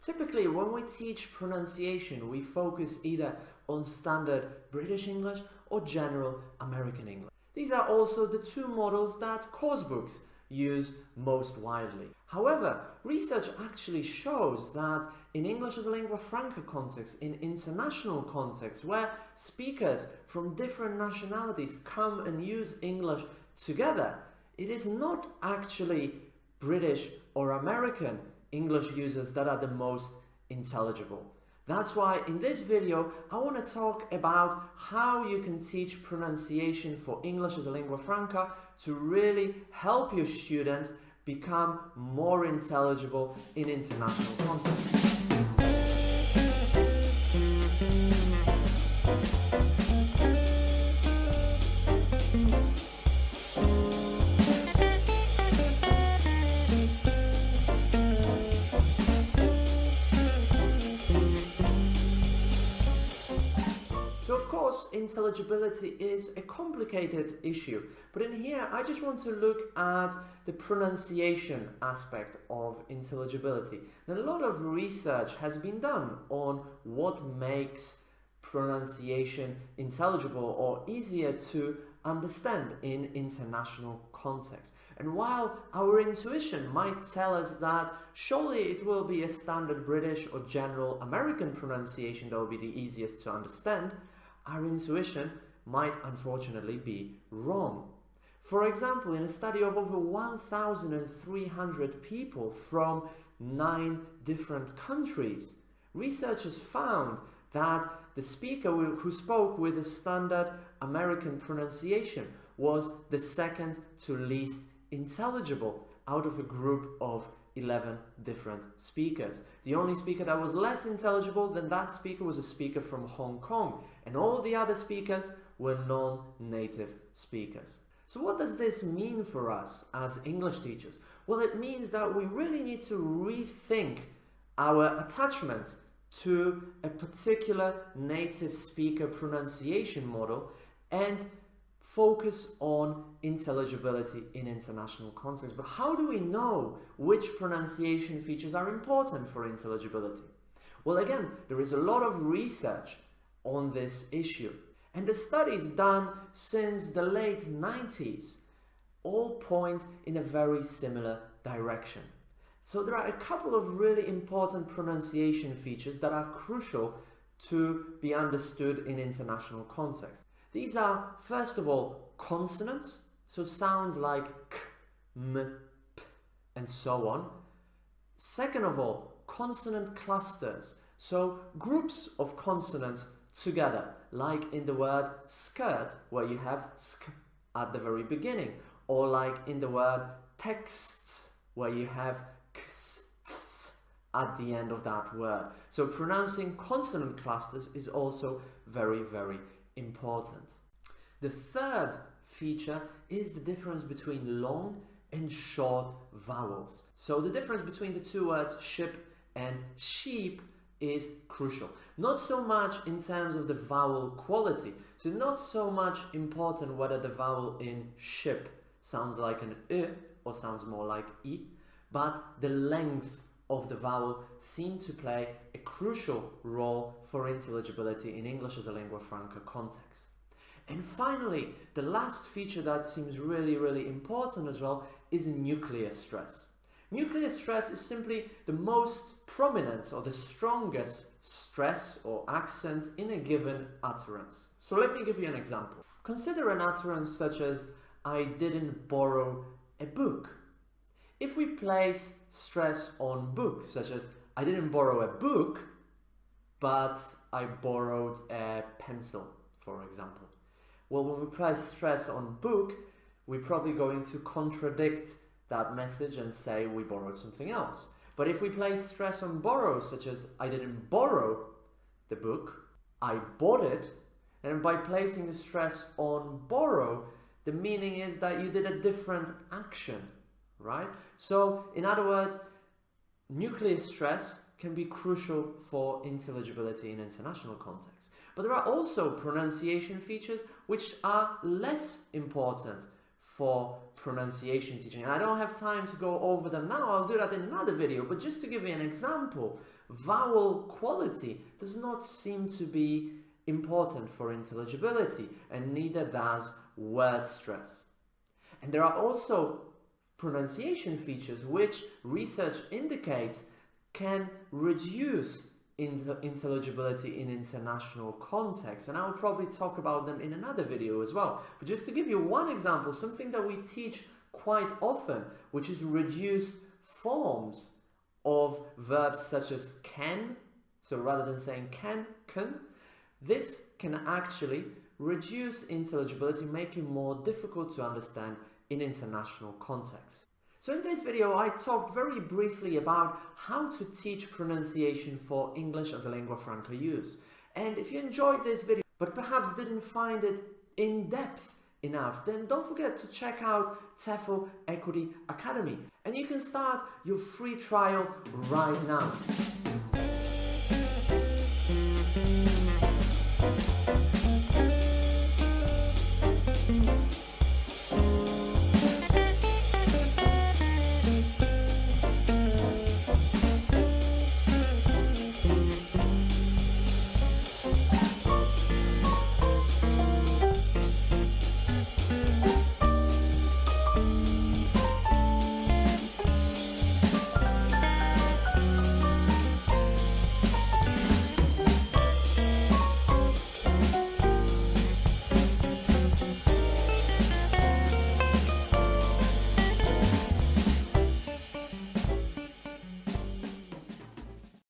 Typically, when we teach pronunciation, we focus either on standard British English or general American English. These are also the two models that course books use most widely. However, research actually shows that in English as a lingua franca context, in international context, where speakers from different nationalities come and use English together, it is not actually British or American English users that are the most intelligible. That's why in this video I want to talk about how you can teach pronunciation for English as a lingua franca to really help your students become more intelligible in international context. Intelligibility is a complicated issue, but in here I just want to look at the pronunciation aspect of intelligibility. And a lot of research has been done on what makes pronunciation intelligible or easier to understand in international context. And while our intuition might tell us that surely it will be a standard British or general American pronunciation that will be the easiest to understand, our intuition might unfortunately be wrong. For example, in a study of over 1,300 people from 9 different countries, researchers found that the speaker who spoke with a standard American pronunciation was the second to least intelligible out of a group of 11 different speakers. The only speaker that was less intelligible than that speaker was a speaker from Hong Kong, and all the other speakers were non-native speakers. So what does this mean for us as English teachers? Well, it means that we really need to rethink our attachment to a particular native speaker pronunciation model and focus on intelligibility in international context. But how do we know which pronunciation features are important for intelligibility? Well, again, there is a lot of research on this issue, and the studies done since the late 90s all point in a very similar direction. So there are a couple of really important pronunciation features that are crucial to be understood in international context. These are, first of all, consonants, so sounds like k, m, p, and so on. Second of all, consonant clusters, so groups of consonants together, like in the word skirt, where you have sk at the very beginning, or like in the word texts, where you have ks, ts at the end of that word. So pronouncing consonant clusters is also very, very important. The third feature is the difference between long and short vowels. So the difference between the two words ship and sheep is crucial. Not so much in terms of the vowel quality, so not so much important whether the vowel in ship sounds like an or sounds more like I, but the length of the vowel seem to play a crucial role for intelligibility in English as a lingua franca context. And finally, the last feature that seems really, really important as well is nuclear stress. Nuclear stress is simply the most prominent or the strongest stress or accent in a given utterance. So let me give you an example. Consider an utterance such as, I didn't borrow a book. If we place stress on book, such as, I didn't borrow a book, but I borrowed a pencil, for example. Well, when we place stress on book, we're probably going to contradict that message and say we borrowed something else. But if we place stress on borrow, such as I didn't borrow the book, I bought it, and by placing the stress on borrow, the meaning is that you did a different action, right? So, in other words, nuclear stress can be crucial for intelligibility in international context. But there are also pronunciation features which are less important for pronunciation teaching. And I don't have time to go over them now, I'll do that in another video, but just to give you an example, vowel quality does not seem to be important for intelligibility, and neither does word stress. And there are also pronunciation features which research indicates can reduce intelligibility in international context, and I will probably talk about them in another video as well. But just to give you one example, something that we teach quite often, which is reduced forms of verbs such as can. So rather than saying can, this can actually reduce intelligibility, make it more difficult to understand in international context. So in this video, I talked very briefly about how to teach pronunciation for English as a lingua franca use. And if you enjoyed this video, but perhaps didn't find it in depth enough, then don't forget to check out TEFL Equity Academy. And you can start your free trial right now.